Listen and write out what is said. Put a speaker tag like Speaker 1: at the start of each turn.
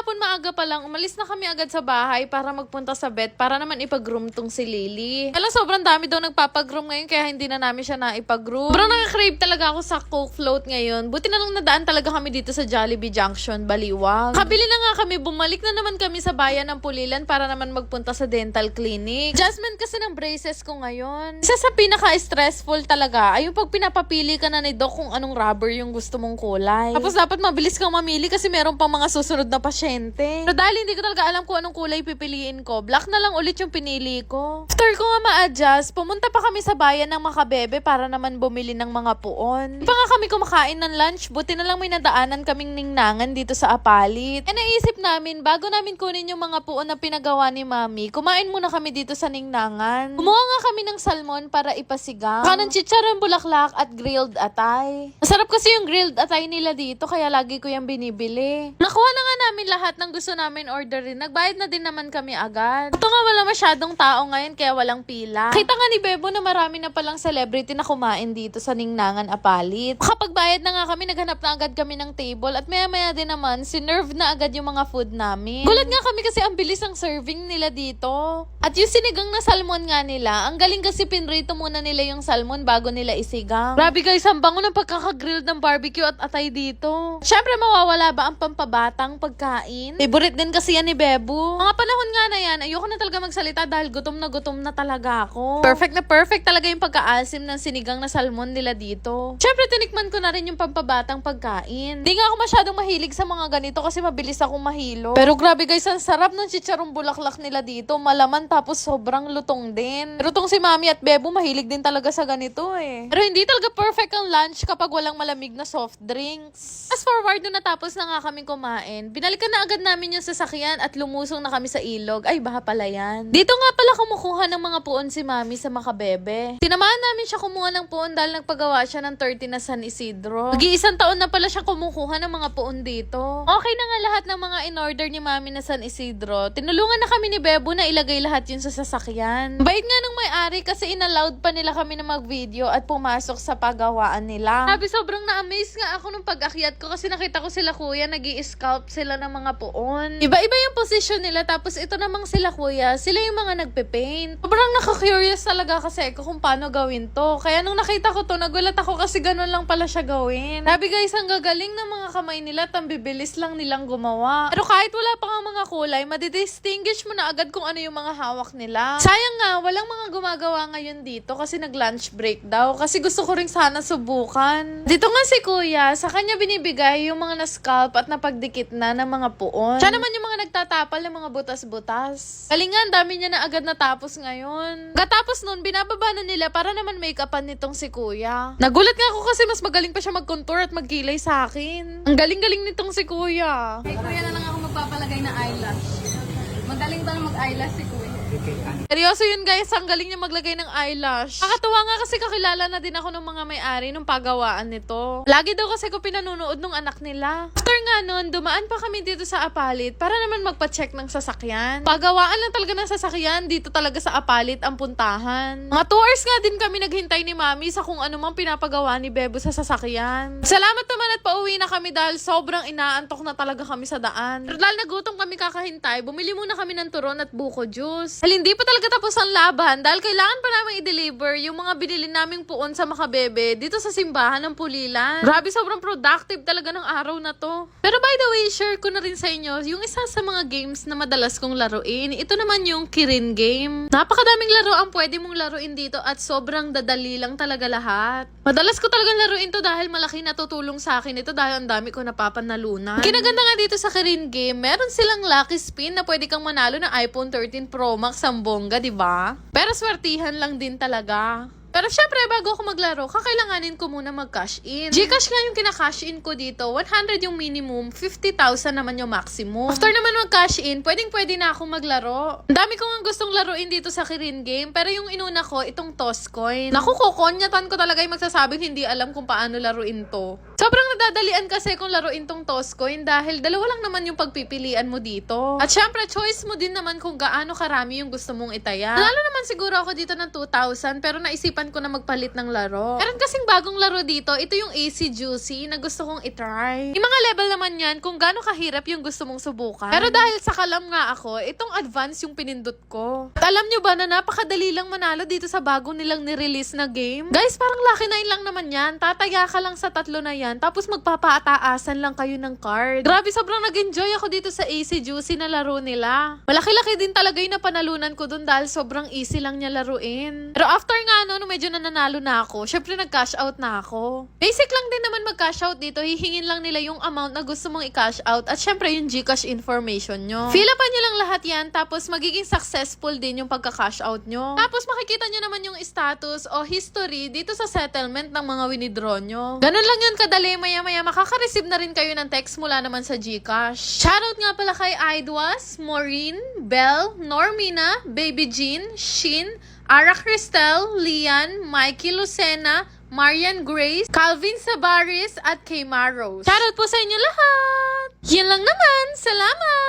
Speaker 1: kahapon maaga pa lang, umalis na kami agad sa bahay para magpunta sa vet para naman ipag-groom tong si Lily. Alam, sobrang dami daw nagpapag-groom ngayon kaya hindi na namin siya naipag-groom. Sobrang nakakrave talaga ako sa Coke Float ngayon. Buti na lang nadaan talaga kami dito sa Jollibee Junction, Baliwag. Kabili na nga kami, bumalik na naman kami sa bayan ng Pulilan para naman magpunta sa dental clinic. Adjustment kasi ng braces ko ngayon. Isa sa pinaka-stressful talaga ay yung pag pinapapili ka na ni Doc kung anong rubber yung gusto mong kulay. Tapos dapat mabilis kang mamili kasi meron pang mga susunod na pasyente. Pero dahil hindi ko talaga alam kung anong kulay pipiliin ko, black na lang ulit yung pinili ko. After ko nga ma-adjust, pumunta pa kami sa bayan ng Makabebe para naman bumili ng mga puon. Di pa nga kami kumakain ng lunch, buti na lang may nadaanan kaming ningnangan dito sa Apalit. E naisip namin, bago namin kunin yung mga puon na pinagawa ni Mami, kumain muna kami dito sa ningnangan. Kumuha nga kami ng salmon para ipasigang. Saka ng chicharon bulaklak at grilled atay. Masarap kasi yung grilled atay nila dito, kaya lagi ko yung binibili. Nakuha na nga namin lahat ng gusto namin orderin. Nagbayad na din naman kami agad. Ito nga wala masyadong tao ngayon kaya walang pila. Kita nga ni Bebo na marami na palang celebrity na kumain dito sa Ningnangan Apalit. Kapag bayad na nga kami, naghanap na agad kami ng table at maya-maya din naman, sinerve na agad yung mga food namin. Gulat nga kami kasi ang bilis ng serving nila dito. At yung sinigang na salmon nga nila, ang galing kasi pinrito muna nila yung salmon bago nila isigang. Grabe guys, ang bango ng pagkakagrilled ng barbecue at atay dito. Syempre mawawala ba ang pampabatang pagkain? Favorite din kasi yan ni Bebo. Mga panahon nga na yan, ayoko na talaga magsalita dahil gutom na talaga ako. Perfect talaga yung pagkaasim ng sinigang na salmon nila dito. Syempre tinikman ko na rin yung pampabatang pagkain. Di nga ako masyadong mahilig sa mga ganito kasi mabilis akong mahilo. Pero grabe guys, ang sarap ng chicharong bulaklak nila dito. Malaman tapos sobrang lutong din. Pero tong si Mami at Bebo mahilig din talaga sa ganito eh. Pero hindi talaga perfect ang lunch kapag walang malamig na soft drinks. Fast forward na natapos na nga kami kumain, binalikan na agad namin yung sasakyan at lumusong na kami sa ilog. Ay, baka pala yan. Dito nga pala kumukuha ng mga puon si Mami sa Makabebe. Tinamaan namin siya kumuha ng puon dahil nagpagawa siya ng 30 na San Isidro. Mag-iisang taon na pala siya kumukuha ng mga puon dito. Okay na nga lahat ng mga in-order ni Mami na San Isidro. Tinulungan na kami ni Bebo na ilagay lahat yun sa sasakyan. Bait nga ng may-ari kasi inallowed pa nila kami na mag-video at pumasok sa pagawaan nila. Sabi, sobrang na-amaze nga ako nung pag-akyat ko kasi nakita ko sila kuya, nag-i-scalp sila ng mga puon. Iba-iba yung position nila, tapos ito namang sila kuya, sila yung mga nagpe-paint. Sobrang naka-curious talaga kasi ako kung paano gawin to. Kaya nung nakita ko to, nagulat ako kasi ganun lang pala siya gawin. Sabi guys, ang gagaling ng mga kamay nila at ang bibilis lang nilang gumawa. Pero kahit wala pa nga mga kulay, madidistinguish mo na agad kung ano yung mga hawak nila. Sayang nga, walang mga gumagawa ngayon dito kasi nag-lunch break daw. Kasi gusto ko rin sana subukan. Dito nga si kuya, sa kanya binibigay yung mga na-scalp at napagdikit na ng mga puon. Siya naman yung mga nagtatapal ng mga butas-butas. Galingan, dami niya na agad natapos ngayon. Gatapos nun, binababa na nila para naman make-upan nitong si kuya. Nagulat nga ako kasi mas magaling pa siya mag-contour at magkilay sa akin. Ang galing-galing nitong si kuya.
Speaker 2: Kay kuya na lang ako magpapalagay na eyelash. Magaling ba na mag-eyelash si kuya?
Speaker 1: Seryoso yun guys, ang galing niya maglagay ng eyelash. Nakakatuwa nga kasi kakilala na din ako ng mga may-ari nung pagawaan nito. Lagi daw kasi ko pinanunood nung anak nila. After nga nun, dumaan pa kami dito sa Apalit para naman magpa-check ng sasakyan. Pagawaan lang talaga ng sasakyan, dito talaga sa Apalit ang puntahan. Mga 2 hours nga din kami naghintay ni Mami sa kung ano mang pinapagawa ni Bebo sa sasakyan. Salamat naman at pauwi na kami dahil sobrang inaantok na talaga kami sa daan. Pero dahil nagutom kami kakahintay, bumili muna kami ng turon at buko juice. Dahil hindi pa talaga tapos ang laban dahil kailangan pa namin i-deliver yung mga binili naming puon sa Makabebe dito sa simbahan ng Pulilan. Grabe, sobrang productive talaga ng araw na to. Pero by the way, share ko na rin sa inyo yung isa sa mga games na madalas kong laruin. Ito naman yung Kirin game. Napakadaming laro ang pwede mong laruin dito at sobrang dadali lang talaga lahat. Madalas ko talagang laruin to dahil malaki natutulong sa akin ito dahil ang dami ko napapanalunan. Kinaganda nga dito sa Kirin game, meron silang lucky spin na pwede kang manalo ng iPhone 13 Pro Max ang bongga, diba? Pero swertihan lang din talaga. Pero syempre, bago ako maglaro, kakailanganin ko muna mag-cash in. Gcash nga yung kina-cash in ko dito. 100 yung minimum, 50,000 naman yung maximum. After naman mag-cash in, pwedeng-pwede na ako maglaro. Ang dami ko nga gustong laruin dito sa Kirin game, pero yung inuna ko, itong toss coin. Naku, kukonyatan ko talaga yung magsasabing hindi alam kung paano laruin to. Sobrang nadadalian kasi kung laruin tong toss coin dahil dalawa lang naman yung pagpipilian mo dito. At syempre, choice mo din naman kung gaano karami yung gusto mong itaya. Lalo naman siguro ako dito ng 2,000, pero naisipan naisipan ko na magpalit ng laro. Meron kasing bagong laro dito. Ito yung AC Juicy na gusto kong itry. Yung mga level naman yan kung gaano kahirap yung gusto mong subukan. Pero dahil sa kalam nga ako, itong advance yung pinindot ko. At alam nyo ba na napakadali lang manalo dito sa bago nilang nirelease na game? Guys, parang Lucky 9 lang naman yan. Tataya ka lang sa 3 na yan. Tapos magpapaataasan lang kayo ng card. Grabe, sobrang nag-enjoy ako dito sa AC Juicy na laro nila. Malaki-laki din talaga yung napanalunan ko dun dahil sobrang easy lang niya laruin. Pero after nga no, medyo nananalo na ako, syempre nag-cash out na ako. Basic lang din naman mag-cash out dito. Hihingin lang nila yung amount na gusto mong i-cash out at syempre yung GCash information nyo. Fill upan nyo lang lahat yan tapos magiging successful din yung pagka-cash out nyo. Tapos makikita nyo naman yung status o history dito sa settlement ng mga winidraw nyo. Ganun lang yun kadali. Maya-maya makaka-receive na rin kayo ng text mula naman sa GCash. Shoutout nga pala kay Aidwas, Maureen, Belle, Normina, Baby Jean, Shin, Ara Cristel, Lian, Mikey Lucena, Marian Grace, Calvin Sabaris, at kay Maros. Shoutout po sa inyo lahat! Yan lang naman! Salamat!